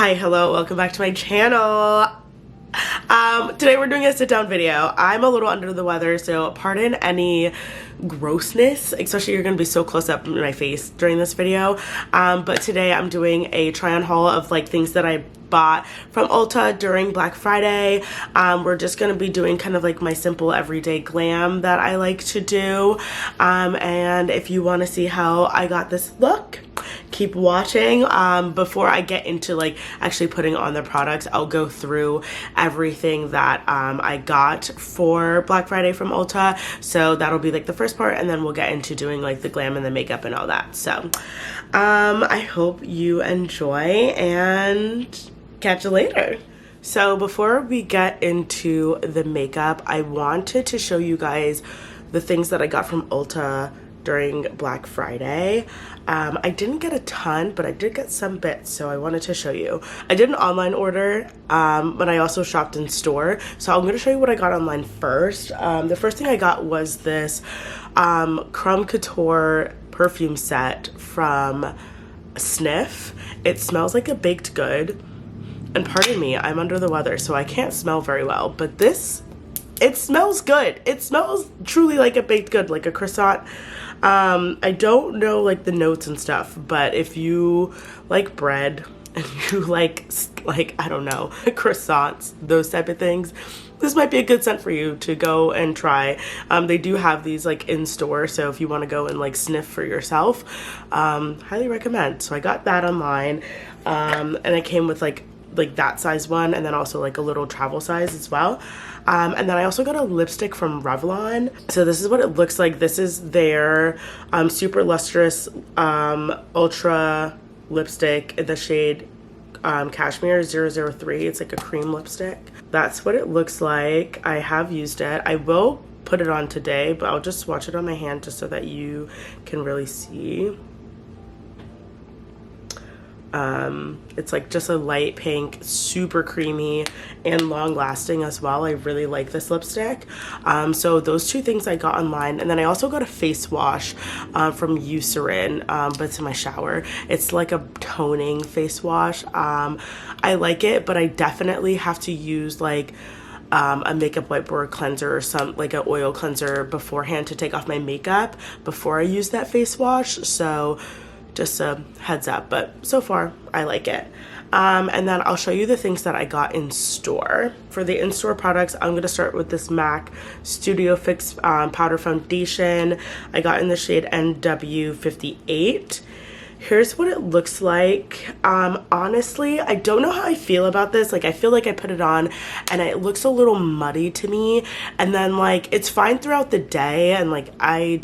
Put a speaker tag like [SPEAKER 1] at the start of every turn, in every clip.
[SPEAKER 1] Hi, hello, welcome back to my channel. Today we're doing a sit down video. I'm a little under the weather, so pardon any grossness, especially you're gonna be so close up in my face during this video. But today I'm doing a try on haul of like things that I bought from Ulta during Black Friday. We're just gonna be doing kind of like my simple everyday glam that I like to do. And if you wanna see how I got this look, keep watching. Before I get into like actually putting on the products, I'll go through everything that I got for Black Friday from Ulta. So that'll be like the first part, and then we'll get into doing like the glam and the makeup and all that. So I hope you enjoy and catch you later. So before we get into the makeup, I wanted to show you guys the things that I got from Ulta during Black Friday. I didn't get a ton, but I did get some bits, so I wanted to show you. I did an online order, but I also shopped in store. So I'm gonna show you what I got online first. The first thing I got was this Crumb Couture perfume set from Sniff. It smells like a baked good. And pardon me, I'm under the weather, so I can't smell very well, but this, it smells good. It smells truly like a baked good, like a croissant. I don't know like the notes and stuff, but if you like bread and you like I don't know, croissants, those type of things, this might be a good scent for you to go and try. They do have these like in store, so if you want to go and like sniff for yourself, highly recommend. So I got that online, and it came with like that size one, and then also like a little travel size as well. And then I also got a lipstick from Revlon. So this is what it looks like. This is their super lustrous ultra lipstick in the shade Cashmere 003. It's like a cream lipstick. That's what it looks like. I have used it. I will put it on today, but I'll just swatch it on my hand just so that you can really see. It's like just a light pink, super creamy and long lasting as well. I really like this lipstick. So those two things I got online, and then I also got a face wash from Eucerin, but it's in my shower. It's like a toning face wash. I like it, but I definitely have to use like a makeup wipe or a cleanser or some like an oil cleanser beforehand to take off my makeup before I use that face wash. So just a heads up, but so far I like it. And then I'll show you the things that I got in store. For the in-store products, I'm gonna start with this MAC Studio Fix powder foundation. I got in the shade NW58. Here's what it looks like. Honestly, I don't know how I feel about this. Like, I feel like I put it on and it looks a little muddy to me. And then like, it's fine throughout the day. And like, I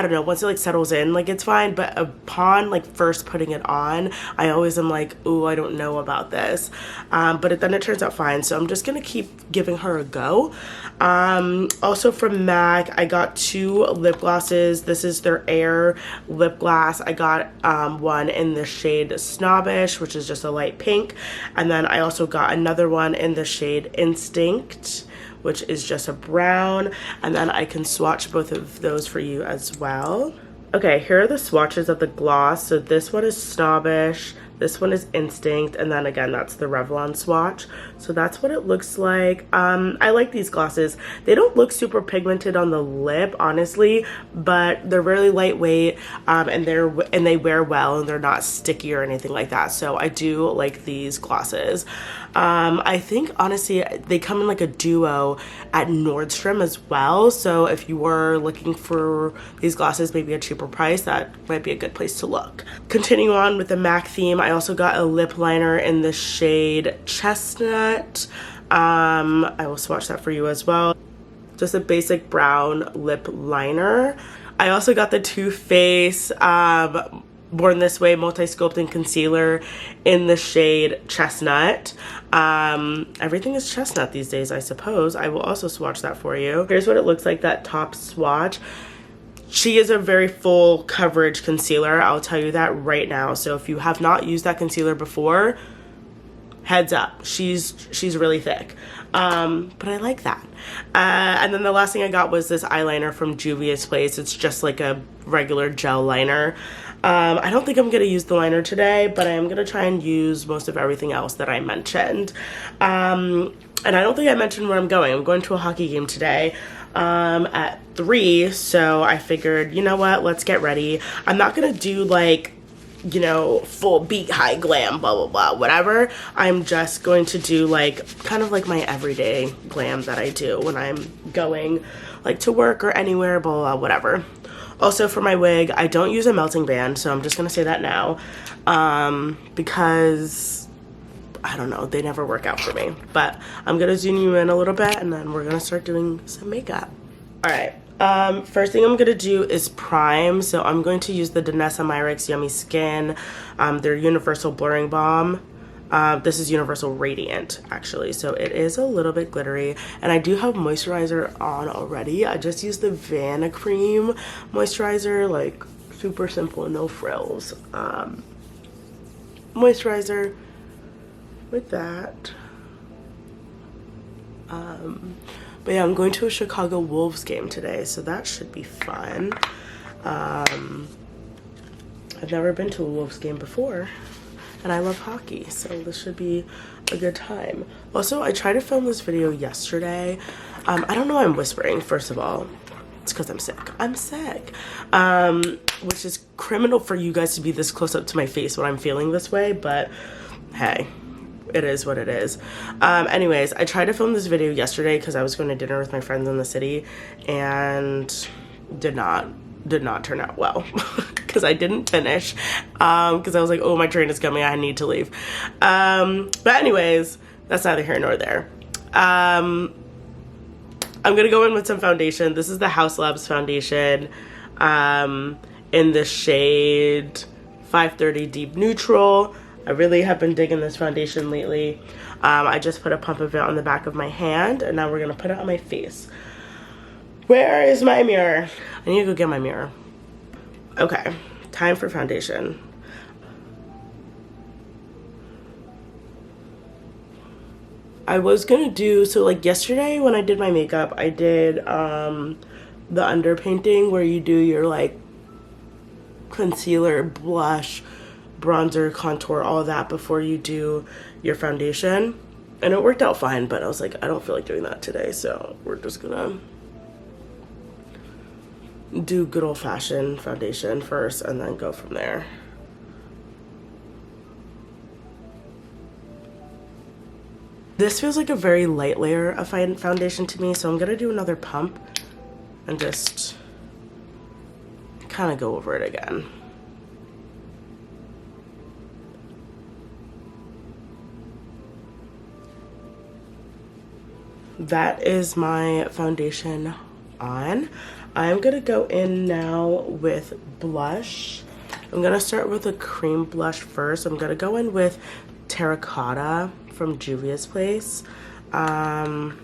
[SPEAKER 1] don't know, once it like settles in, like it's fine, but upon like first putting it on, I always am like, ooh, I don't know about this. But then it turns out fine, so I'm just gonna keep giving her a go. Also from MAC, I got two lip glosses. This is their Air lip gloss. I got one in the shade Snobbish, which is just a light pink. And then I also got another one in the shade Instinct, which is just a brown, and then I can swatch both of those for you as well. Okay, here are the swatches of the gloss. So this one is Snobbish, this one is Instinct, and then again, that's the Revlon swatch. So that's what it looks like. I like these glosses. They don't look super pigmented on the lip, honestly, but they're really lightweight, and they wear well, and they're not sticky or anything like that. So I do like these glosses. I think honestly they come in like a duo at Nordstrom as well, so if you were looking for these glosses maybe a cheaper price, that might be a good place to look. Continue on with the MAC theme, I also got a lip liner in the shade Chestnut. I will swatch that for you as well. Just a basic brown lip liner. I also got the Too Faced Born This Way multi-sculpting concealer in the shade Chestnut. Everything is chestnut these days, I suppose. I will also swatch that for you. Here's what it looks like, that top swatch. She is a very full coverage concealer, I'll tell you that right now. So if you have not used that concealer before, heads up, she's really thick. But I like that. And then the last thing I got was this eyeliner from Juvia's Place. It's just like a regular gel liner. I don't think I'm going to use the liner today, but I am going to try and use most of everything else that I mentioned. And I don't think I mentioned where I'm going. I'm going to a hockey game today at 3, so I figured, you know what, let's get ready. I'm not going to do like, you know, full beat, high glam, blah, blah, blah, whatever. I'm just going to do like kind of like my everyday glam that I do when I'm going like to work or anywhere, blah, blah, blah, whatever. Also for my wig, I don't use a melting band, so I'm just gonna say that now, because I don't know, they never work out for me. But I'm gonna zoom you in a little bit and then we're gonna start doing some makeup. All right. First thing I'm gonna do is prime. So I'm going to use the Danessa Myricks Yummy Skin, their Universal Blurring Balm. This is Universal Radiant, actually, so it is a little bit glittery, and I do have moisturizer on already. I just used the Vanna Cream moisturizer, like super simple, no frills. Moisturizer with that. But yeah, I'm going to a Chicago Wolves game today, so that should be fun. I've never been to a Wolves game before, and I love hockey, so this should be a good time. Also, I tried to film this video yesterday. I don't know why I'm whispering, first of all. It's because I'm sick. I'm sick. Which is criminal for you guys to be this close up to my face when I'm feeling this way, but hey. It is what it is. Anyways, I tried to film this video yesterday because I was going to dinner with my friends in the city and did not turn out well because I didn't finish because I was like, oh, my train is coming, I need to leave. But anyways, that's neither here nor there. I'm gonna go in with some foundation. This is the Haus Labs foundation in the shade 530 Deep Neutral. I really have been digging this foundation lately. I just put a pump of it on the back of my hand, and now we're gonna put it on my face. Where is my mirror? I need to go get my mirror. Okay, time for foundation. I was gonna do, so like yesterday when I did my makeup, I did the underpainting where you do your like concealer, blush, bronzer, contour, all that before you do your foundation, and it worked out fine, but I was like, I don't feel like doing that today, so we're just gonna do good old-fashioned foundation first and then go from there. This feels like a very light layer of foundation to me, so I'm gonna do another pump and just kind of go over it again. That is my foundation on. I'm gonna go in now with blush. I'm gonna start with a cream blush first. I'm gonna go in with Terracotta from Juvia's place. That's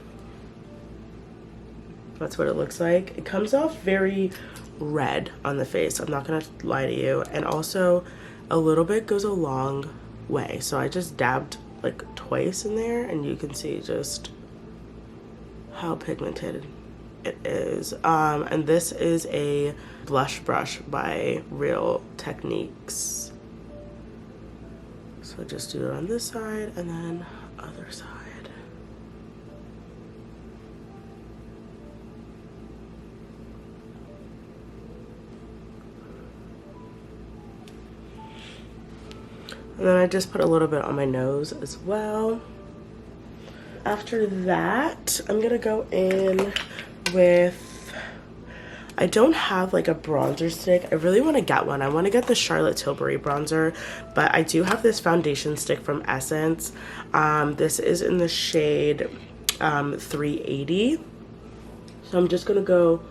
[SPEAKER 1] what it looks like. It comes off very red on the face, I'm not gonna lie to you, and also a little bit goes a long way. So I just dabbed like twice in there, and you can see just how pigmented it is. And this is a blush brush by Real Techniques. So just do it on this side and then other side. And then I just put a little bit on my nose as well. After that, I'm gonna go in with, I don't have like a bronzer stick. I really want to get one. I want to get the Charlotte Tilbury bronzer, but I do have this foundation stick from Essence. This is in the shade 380. So I'm just gonna go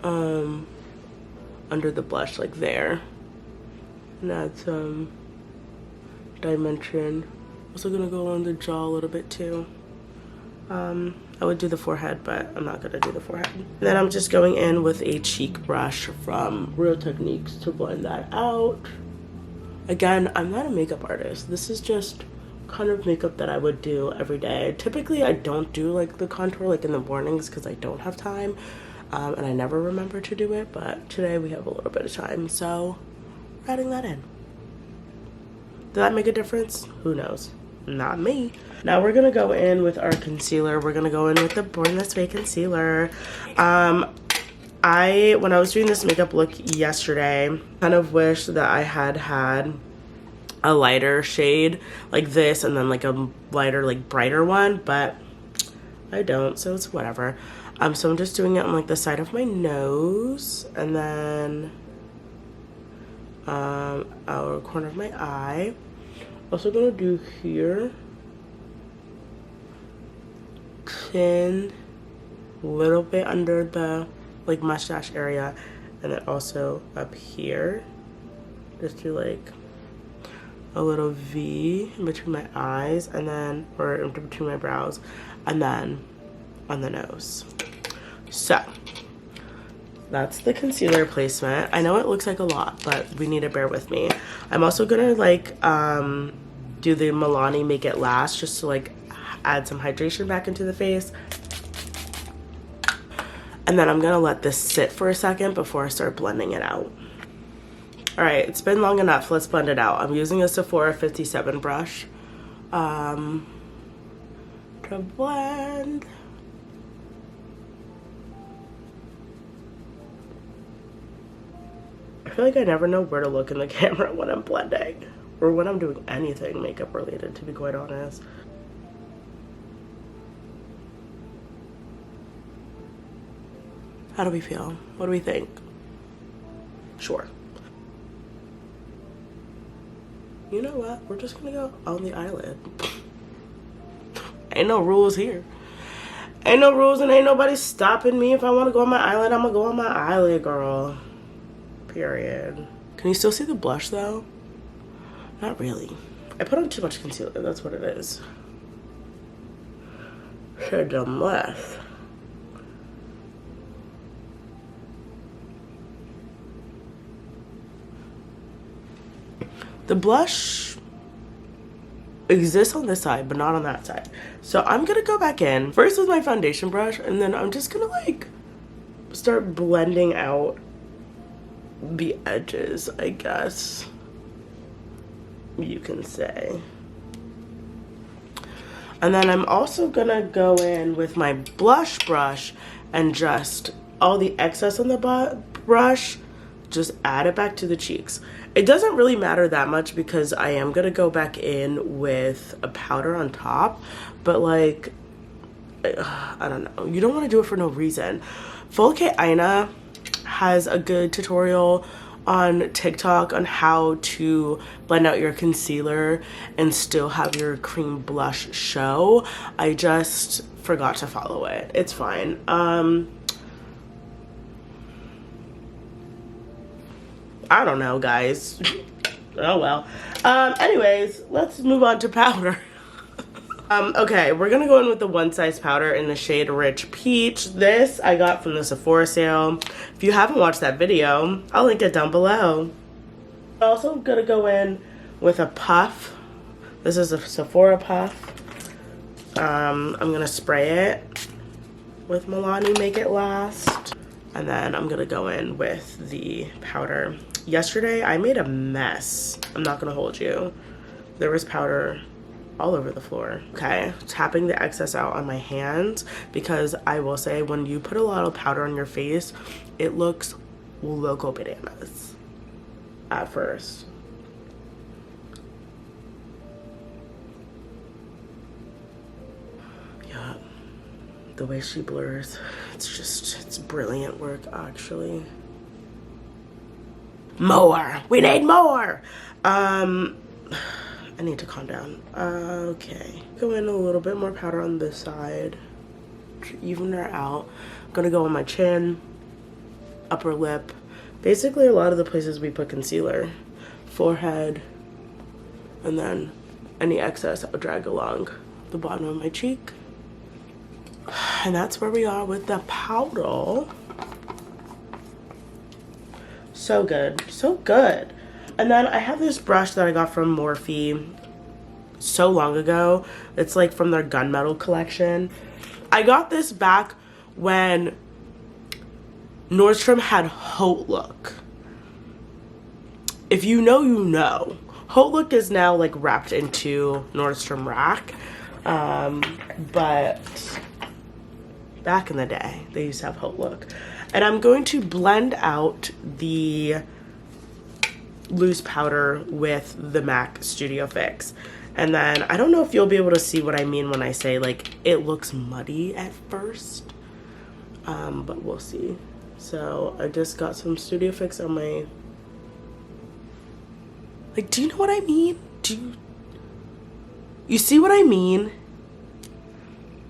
[SPEAKER 1] under the blush like there and add some dimension. Also gonna go on the jaw a little bit too. I would do the forehead, but I'm not gonna do the forehead. Then I'm just going in with a cheek brush from Real Techniques to blend that out. Again, I'm not a makeup artist. This is just kind of makeup that I would do every day. Typically, I don't do like the contour like in the mornings because I don't have time, and I never remember to do it, but today we have a little bit of time, so adding that in. Did that make a difference? Who knows? Not me. Now we're gonna go in with our concealer. We're gonna go in with the Born This Way concealer. When I was doing this makeup look yesterday, kind of wish that I had a lighter shade like this and then like a lighter, like brighter one, but I don't, so it's whatever. So I'm just doing it on like the side of my nose and then outer corner of my eye. Also gonna do here, chin, a little bit under the like mustache area, and then also up here. Just do like a little V in between my eyes, and then, or in between my brows, and then on the nose. So that's the concealer placement. I know it looks like a lot, but we need to bear with me. I'm also gonna like do the Milani Make It Last, just to like add some hydration back into the face. And then I'm gonna let this sit for a second before I start blending it out. All right, it's been long enough. Let's blend it out. I'm using a Sephora 57 brush to blend. I feel like I never know where to look in the camera when I'm blending or when I'm doing anything makeup related, to be quite honest. How do we feel? What do we think? Sure. You know what? We're just gonna go on the eyelid. Ain't no rules here. Ain't no rules and ain't nobody stopping me. If I want to go on my eyelid, I'm gonna go on my eyelid, girl. Period. Can you still see the blush though? Not really. I put on too much concealer, that's what it is. Should have done less. The blush exists on this side, but not on that side. So I'm gonna go back in first with my foundation brush, and then I'm just gonna like start blending out the edges, I guess you can say. And then I'm also gonna go in with my blush brush and just all the excess on the brush, just add it back to the cheeks. It doesn't really matter that much because I am gonna go back in with a powder on top, but like, I don't know, you don't want to do it for no reason. Full K Aina has a good tutorial on TikTok on how to blend out your concealer and still have your cream blush show. I just forgot to follow it. It's fine. I don't know, guys. Oh well. Anyways, let's move on to powder. Okay, we're gonna go in with the One Size powder in the shade Rich Peach. This I got from the Sephora sale. If you haven't watched that video, I'll link it down below. I'm also gonna go in with a puff. This is a Sephora puff. I'm gonna spray it with Milani Make It Last. And then I'm gonna go in with the powder. Yesterday, I made a mess. I'm not gonna hold you. There was powder all over the floor. Okay, tapping the excess out on my hands, because I will say when you put a lot of powder on your face, it looks loco bananas at first. Yeah, the way she blurs, it's brilliant work actually. More, we need more. I need to calm down. Okay, go in a little bit more powder on this side to even her out. I'm gonna go on my chin, upper lip, basically a lot of the places we put concealer, forehead, and then any excess I'll drag along the bottom of my cheek. And that's where we are with the powder. So good, so good. And then I have this brush that I got from Morphe so long ago. It's like from their Gunmetal collection. I got this back when Nordstrom had Haute Look. if you know, you know. Haute Look is now like wrapped into Nordstrom Rack, but back in the day they used to have Haute Look. And I'm going to blend out the loose powder with the MAC Studio Fix. And then I don't know if you'll be able to see what I mean when I say like it looks muddy at first, but we'll see. So I just got some Studio Fix on my, like, do you know what I mean? Do you see what I mean?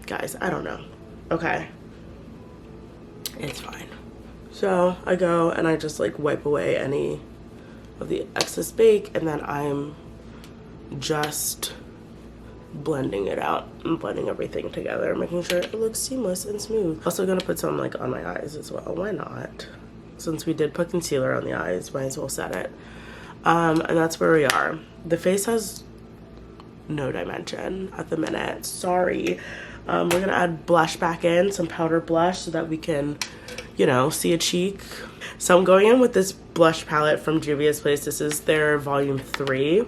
[SPEAKER 1] Guys, I don't know. Okay. It's fine. So I go and I just like wipe away any of the excess bake, and then I'm just blending it out and blending everything together, making sure it looks seamless and smooth. Also gonna put some like on my eyes as well. Why not? Since we did put concealer on the eyes, might as well set it. And that's where we are. The face has no dimension at the minute. Sorry. We're gonna add blush back in, some powder blush, so that we can, you know, see a cheek. So I'm going in with this blush palette from Juvia's Place. This is their volume 3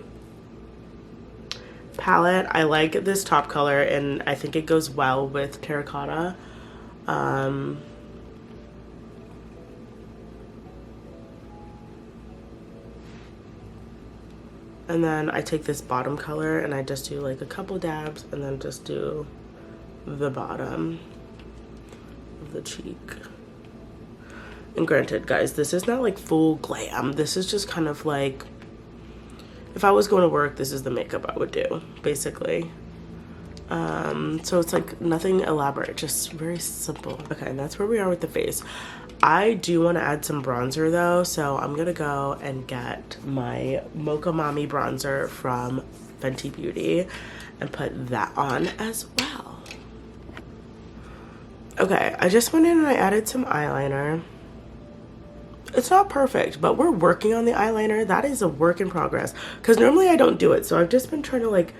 [SPEAKER 1] palette. I like this top color and I think it goes well with terracotta. And then I take this bottom color and I just do like a couple dabs and then just do the bottom of the cheek. And granted, guys, this is not like full glam. This is just kind of like, if I was going to work, this is the makeup I would do, basically. So it's like nothing elaborate, just very simple. Okay, and that's where we are with the face. I do want to add some bronzer though, so I'm gonna go and get my Mocha Mami bronzer from Fenty Beauty and put that on as well. Okay, I just went in and I added some eyeliner. It's not perfect, but we're working on the eyeliner. That is a work in progress, because normally I don't do it, so I've just been trying to like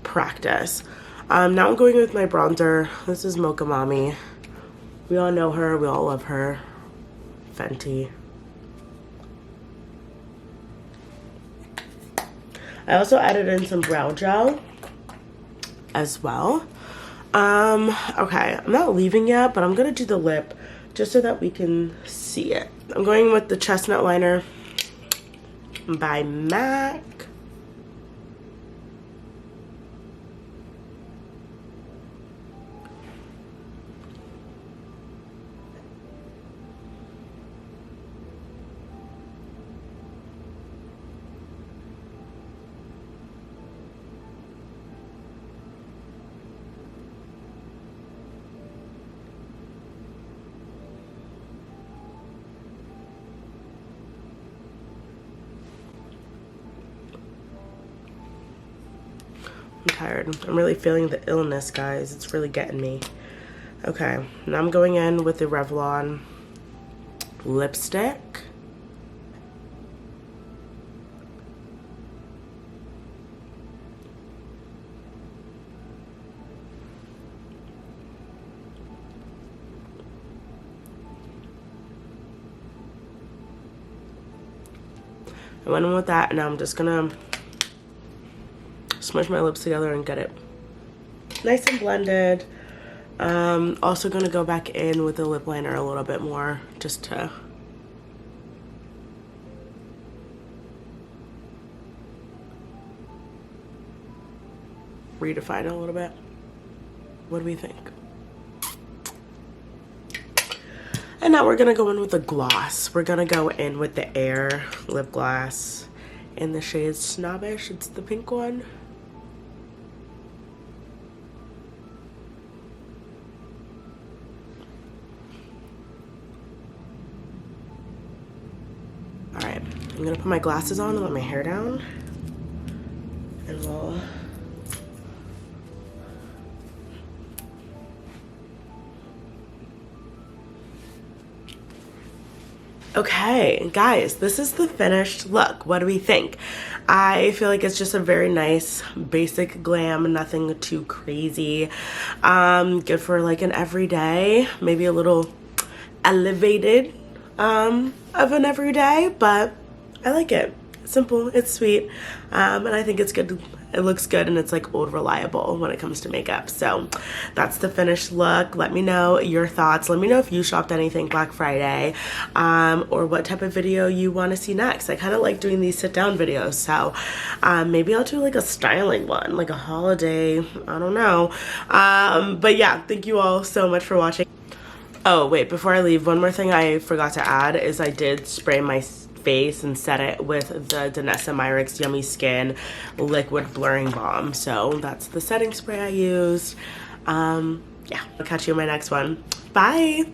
[SPEAKER 1] practice. Now I'm going with my bronzer. This is Mocha Mami. We all know her, we all love her. Fenty. I also added in some brow gel as well. Okay, I'm not leaving yet, but I'm gonna do the lip just so that we can see it. I'm going with the Chestnut Liner by MAC. I'm tired. I'm really feeling the illness, guys. It's really getting me. Okay, now I'm going in with the Revlon lipstick. I went in with that, and now I'm just gonna smudge my lips together and get it nice and blended. Also gonna go back in with the lip liner a little bit more just to redefine it a little bit. What do we think? And now we're gonna go in with the gloss. We're gonna go in with the Air lip gloss in the shade Snobbish. It's the pink one. Alright, I'm gonna put my glasses on and let my hair down. And we'll... Okay, guys, this is the finished look. What do we think? I feel like it's just a very nice, basic glam, nothing too crazy. Good for like an everyday, maybe a little elevated of an everyday, but I like it. simple, it's sweet, and I think it's good. It looks good, and it's like old reliable when it comes to makeup. So that's the finished look. Let me know your thoughts. Let me know if you shopped anything Black Friday, or what type of video you want to see next. I kind of like doing these sit down videos, so maybe I'll do like a styling one, like a holiday, I don't know. But yeah, thank you all so much for watching. Oh wait, before I leave, one more thing I forgot to add is I did spray my face and set it with the Danessa Myricks Yummy Skin Liquid Blurring Balm. So that's the setting spray I used. Yeah, I'll catch you in my next one. Bye!